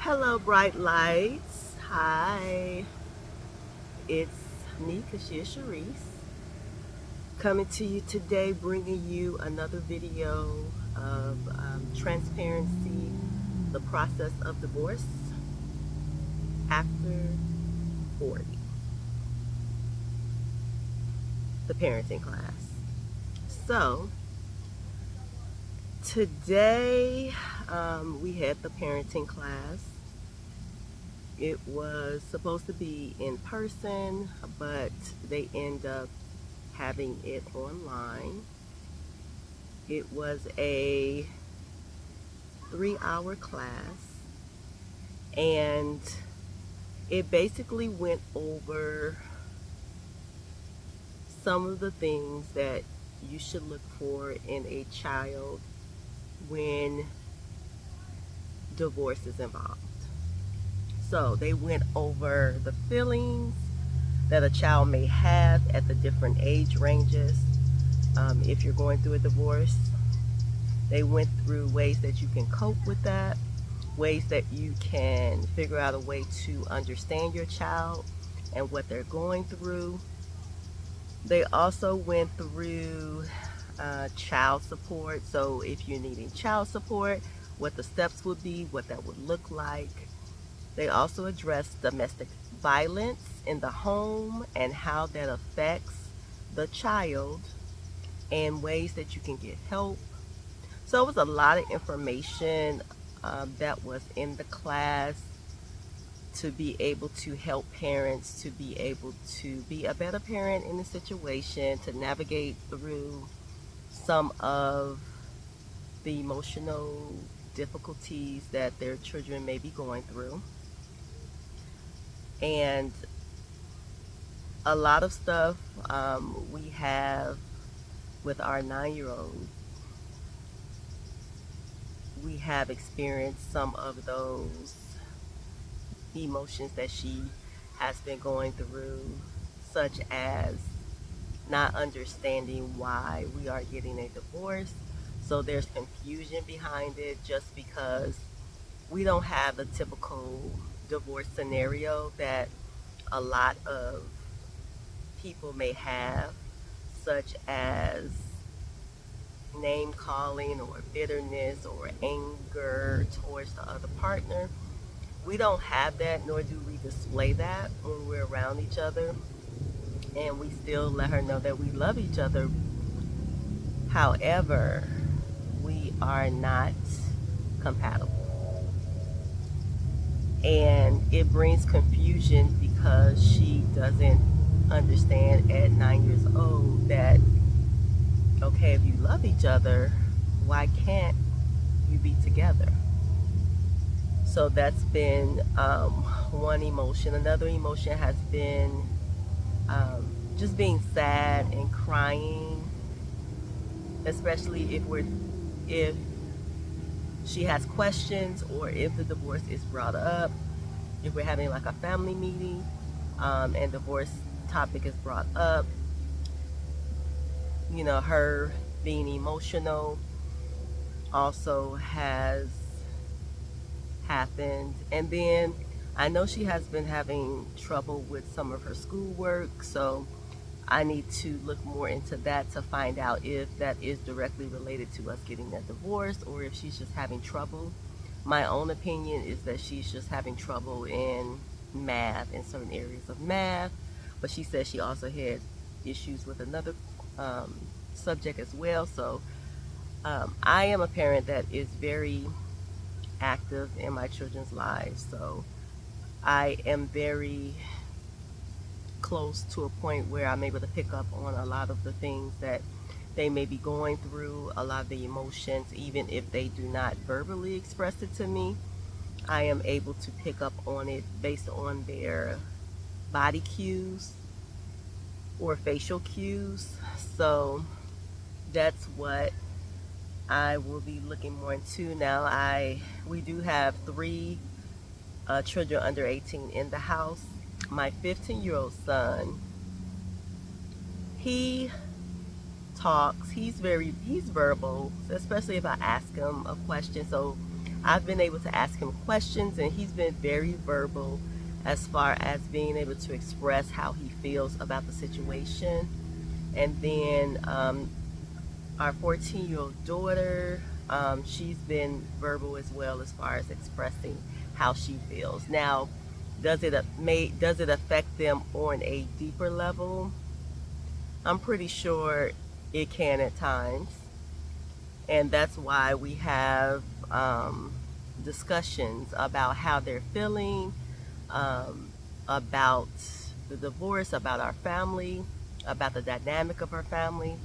Hello, bright lights. Hi, it's me, Kashia Sharice, coming to you today, bringing you another video of transparency, the process of divorce after 40, the parenting class. So, today we had the parenting class. It was supposed to be in person, but they end up having it online. It was a 3 hour class, and it basically went over some of the things that you should look for in a child when divorce is involved. So they went over the feelings that a child may have at the different age ranges if you're going through a divorce. They went through ways that you can cope with that, ways that you can figure out a way to understand your child and what they're going through. They also went through child support. So, if you're needing child support, what the steps would be, what that would look like. They also addressed domestic violence in the home and how that affects the child and ways that you can get help. So, it was a lot of information that was in the class to be able to help parents to be able to be a better parent in the situation, to navigate through some of the emotional difficulties that their children may be going through. And a lot of stuff we have with our 9-year old, we have experienced some of those emotions that she has been going through, such as not understanding why we are getting a divorce. So there's confusion behind it just because we don't have the typical divorce scenario that a lot of people may have, such as name calling or bitterness or anger towards the other partner. We don't have that, nor do we display that when we're around each other. And we still let her know that we love each other. However, we are not compatible. And it brings confusion because she doesn't understand at 9 years old that, okay, if you love each other, why can't you be together? So that's been one emotion. Another emotion has been just being sad and crying, especially if she has questions or if the divorce is brought up, if we're having like a family meeting and divorce topic is brought up, her being emotional also has happened. And then I know she has been having trouble with some of her schoolwork, so I need to look more into that to find out if that is directly related to us getting that divorce or if she's just having trouble. My own opinion is that she's just having trouble in math, in certain areas of math, but she says she also had issues with another um, subject as well. So I am a parent that is very active in my children's lives. So I am very close to a point where I'm able to pick up on a lot of the things that they may be going through, a lot of the emotions, even if they do not verbally express it to me. I am able to pick up on it based on their body cues or facial cues. So that's what I will be looking more into now. We do have three children under 18 in the house. My 15-year-old son, he talks. He's verbal, especially if I ask him a question. So I've been able to ask him questions, and he's been very verbal as far as being able to express how he feels about the situation. And then our 14-year-old daughter, she's been verbal as well as far as expressing how she feels. Now, does it affect them on a deeper level? I'm pretty sure it can at times, and that's why we have discussions about how they're feeling, um, about the divorce, about our family, about the dynamic of our family.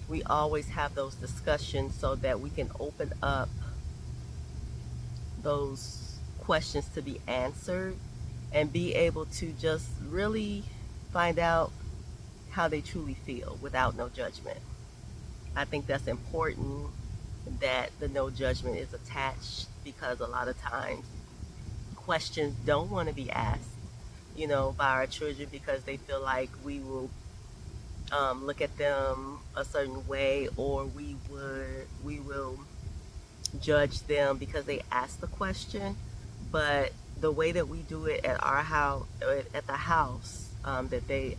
We always have those discussions so that we can open up those questions to be answered and be able to just really find out how they truly feel without no judgment. I think that's important that the no judgment is attached because a lot of times questions don't want to be asked, by our children because they feel like we will look at them a certain way, or we will judge them because they asked the question. But the way that we do it at our house, at the house that they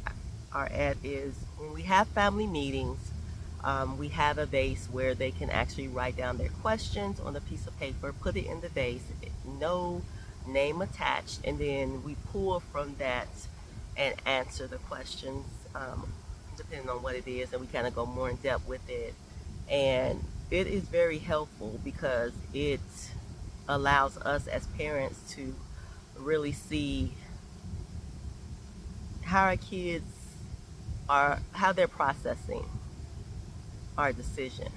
are at, is when we have family meetings. We have a vase where they can actually write down their questions on a piece of paper, put it in the vase, no name attached, and then we pull from that and answer the questions depending on what it is, and we kind of go more in depth with it. And it is very helpful because it allows us as parents to really see how our kids how they're processing our decision.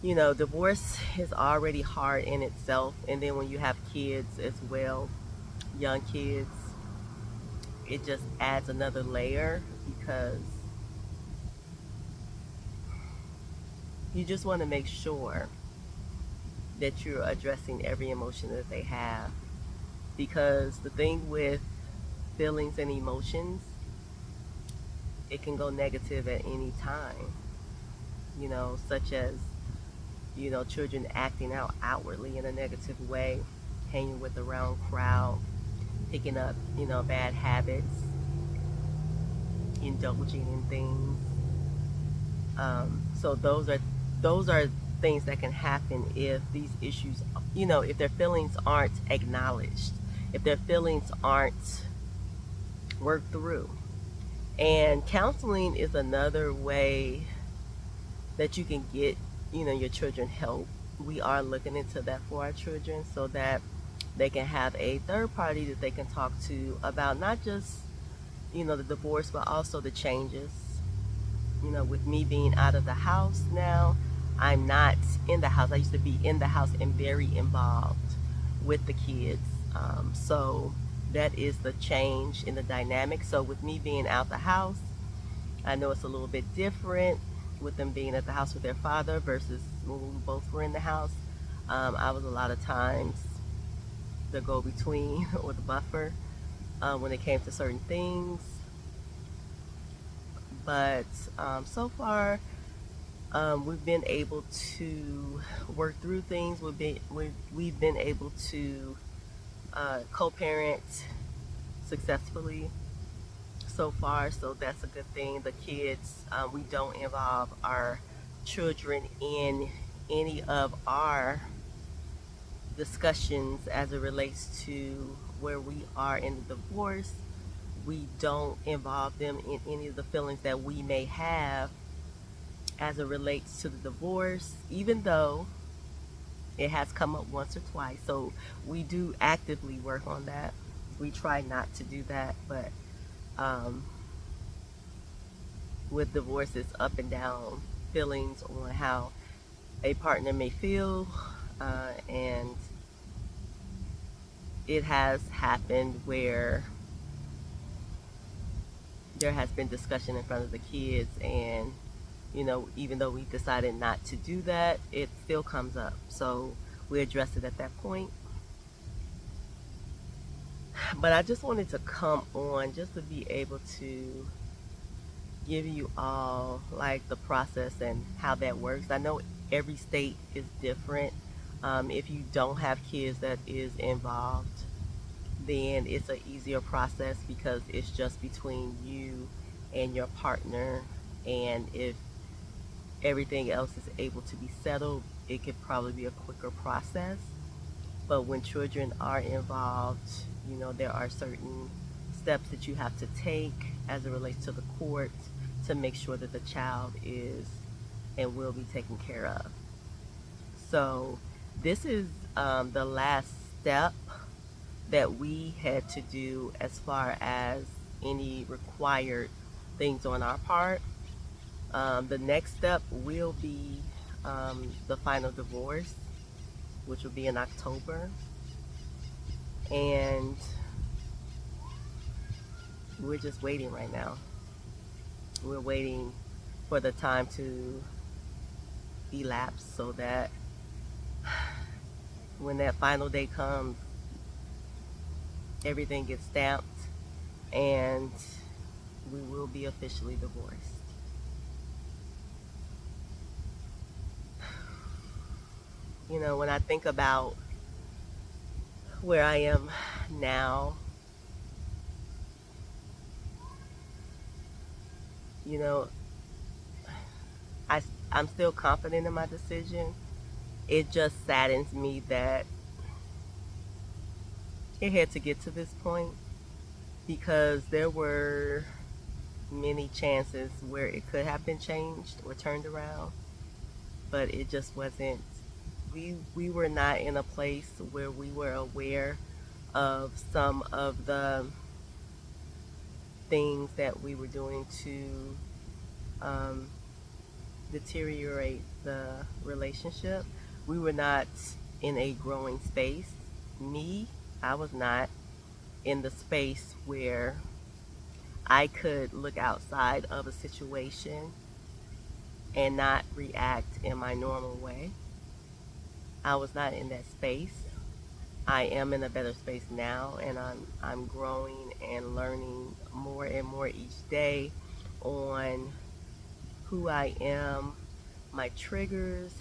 Divorce is already hard in itself, and then when you have kids as well, young kids, it just adds another layer because you just want to make sure that you're addressing every emotion that they have. Because the thing with feelings and emotions, it can go negative at any time, such as, children acting out outwardly in a negative way, hanging with the wrong crowd, picking up, bad habits, indulging in things. So those are things that can happen if these issues, if their feelings aren't acknowledged, if their feelings aren't worked through. And counseling is another way that you can get, your children help. We are looking into that for our children so that they can have a third party that they can talk to about not just, the divorce, but also the changes. With me being out of the house now, I'm not in the house. I used to be in the house and very involved with the kids. So that is the change in the dynamic. So with me being out the house, I know it's a little bit different with them being at the house with their father versus when we both were in the house. I was a lot of times the go-between or the buffer when it came to certain things. But so far, we've been able to work through things. We've been able to co-parent successfully so far, so that's a good thing. The kids, we don't involve our children in any of our discussions as it relates to where we are in the divorce. We don't involve them in any of the feelings that we may have as it relates to the divorce, even though it has come up once or twice. So we do actively work on that. We try not to do that, but um, with divorce, it's up and down feelings on how a partner may feel, and it has happened where there has been discussion in front of the kids, and even though we decided not to do that, it still comes up. So we address it at that point. But I just wanted to come on just to be able to give you all like the process and how that works. I know every state is different. If you don't have kids that is involved, then it's an easier process because it's just between you and your partner. And if everything else is able to be settled, it could probably be a quicker process. But when children are involved, there are certain steps that you have to take as it relates to the court to make sure that the child is and will be taken care of. So this is the last step that we had to do as far as any required things on our part. The next step will be the final divorce, which will be in October. And we're just waiting right now. We're waiting for the time to elapse so that when that final day comes, everything gets stamped and we will be officially divorced. When I think about where I am now, you know, I'm still confident in my decision. It just saddens me that it had to get to this point because there were many chances where it could have been changed or turned around, but it just wasn't. We were not in a place where we were aware of some of the things that we were doing to um, deteriorate the relationship. We were not in a growing space. I was not in the space where I could look outside of a situation and not react in my normal way. I was not in that space. I am in a better space now, and I'm growing and learning more and more each day on who I am, my triggers,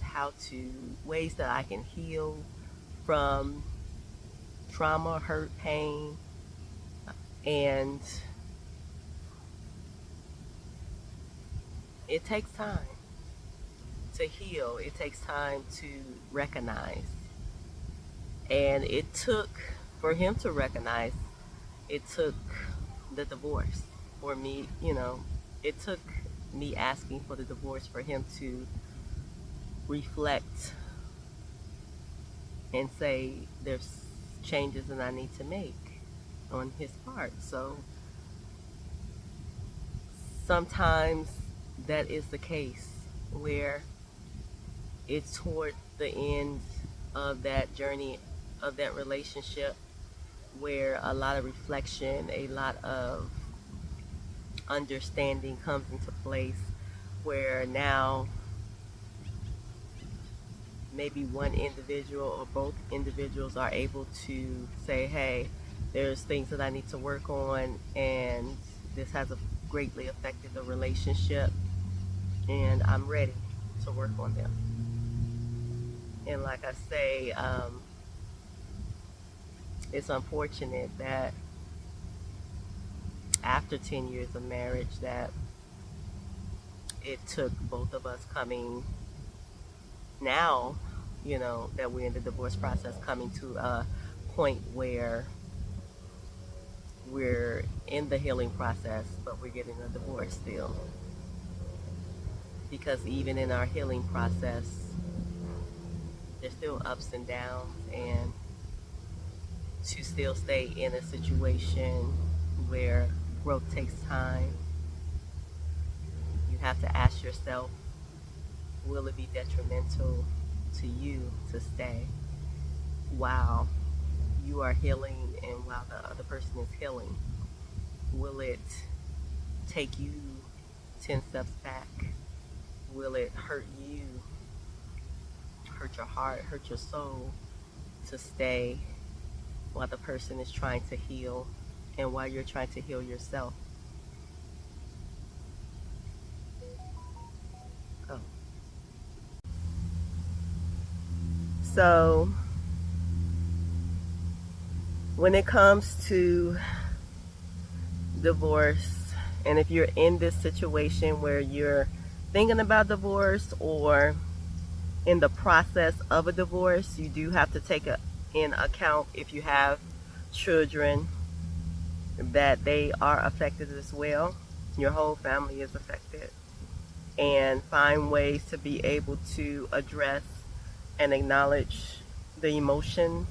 ways that I can heal from trauma, hurt, pain, and it takes time to heal. It takes time to recognize. And it took, for him to recognize, it took the divorce for me, it took me asking for the divorce for him to reflect and say there's changes that I need to make on his part. So sometimes that is the case where it's toward the end of that journey, of that relationship, where a lot of reflection, a lot of understanding comes into place, where now maybe one individual or both individuals are able to say, hey, there's things that I need to work on, and this has greatly affected the relationship, and I'm ready to work on them. And like I say, it's unfortunate that after 10 years of marriage that it took both of us coming now, that we're in the divorce process, coming to a point where we're in the healing process, but we're getting a divorce still. Because even in our healing process, there's still ups and downs, and to still stay in a situation where growth takes time, you have to ask yourself, will it be detrimental to you to stay while you are healing and while the other person is healing? Will it take you 10 steps back? Will it hurt you, hurt your heart, hurt your soul to stay while the person is trying to heal and while you're trying to heal yourself? Oh. So when it comes to divorce, and if you're in this situation where you're thinking about divorce or in the process of a divorce, you do have to take in account, if you have children, that they are affected as well. Your whole family is affected. And find ways to be able to address and acknowledge the emotions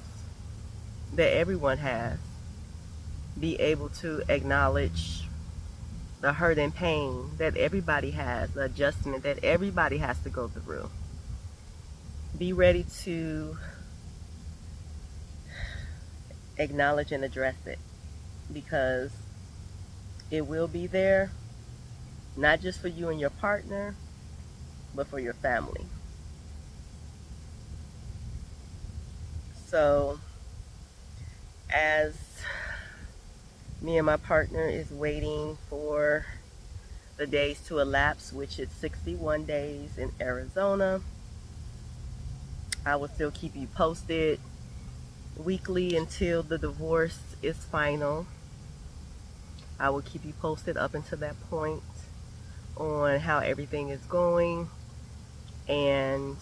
that everyone has. Be able to acknowledge the hurt and pain that everybody has, the adjustment that everybody has to go through. Be ready to acknowledge and address it, because it will be there, not just for you and your partner, but for your family. So as me and my partner is waiting for the days to elapse, which is 61 days in Arizona, I will still keep you posted weekly until the divorce is final. I will keep you posted up until that point on how everything is going, and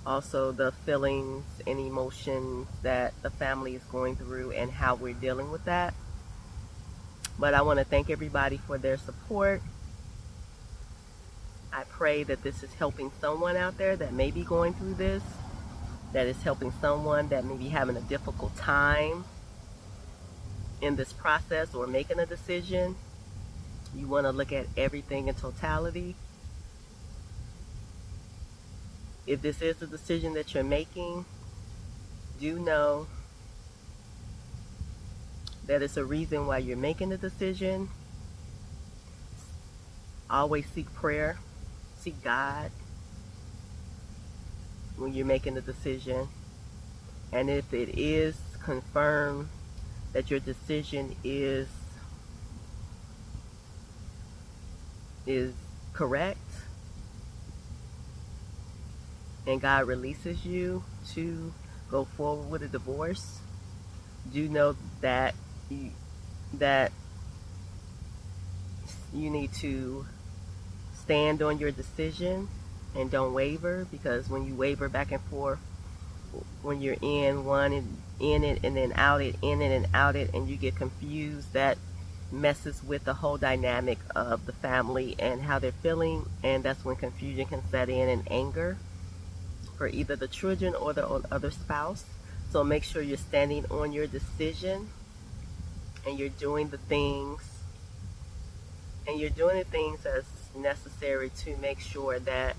also the feelings and emotions that the family is going through and how we're dealing with that. But I want to thank everybody for their support. I pray that this is helping someone out there that may be going through this, that is helping someone that may be having a difficult time in this process or making a decision. You want to look at everything in totality. If this is the decision that you're making, do know that it's a reason why you're making the decision. Always seek prayer, seek God when you're making the decision. And if it is confirmed that your decision is correct, and God releases you to go forward with a divorce, do know that you need to stand on your decision and don't waver, because when you waver back and forth, when you're in one and in it and then out it, in it and out it, and you get confused, that messes with the whole dynamic of the family and how they're feeling, and that's when confusion can set in and anger for either the children or the other spouse. So make sure you're standing on your decision, and you're doing the things that's necessary to make sure that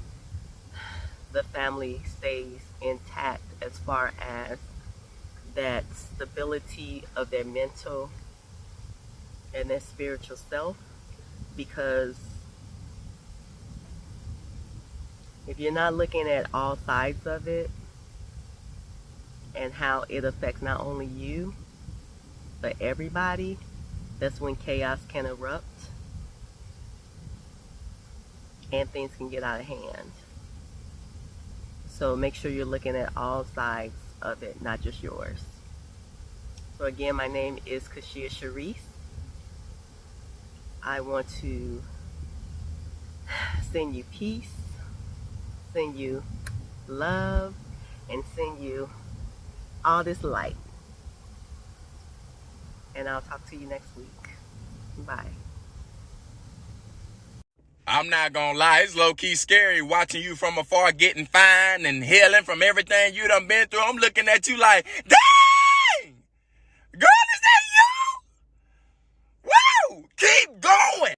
the family stays intact, as far as that stability of their mental and their spiritual self. Because if you're not looking at all sides of it and how it affects not only you but everybody, that's when chaos can erupt and things can get out of hand. So make sure you're looking at all sides of it, not just yours. So again, my name is Kashia Sharice. I want to send you peace, send you love, and send you all this light. And I'll talk to you next week. Bye. I'm not gonna lie, it's low-key scary watching you from afar, getting fine and healing from everything you done been through. I'm looking at you like, dang! Girl, is that you? Woo! Keep going!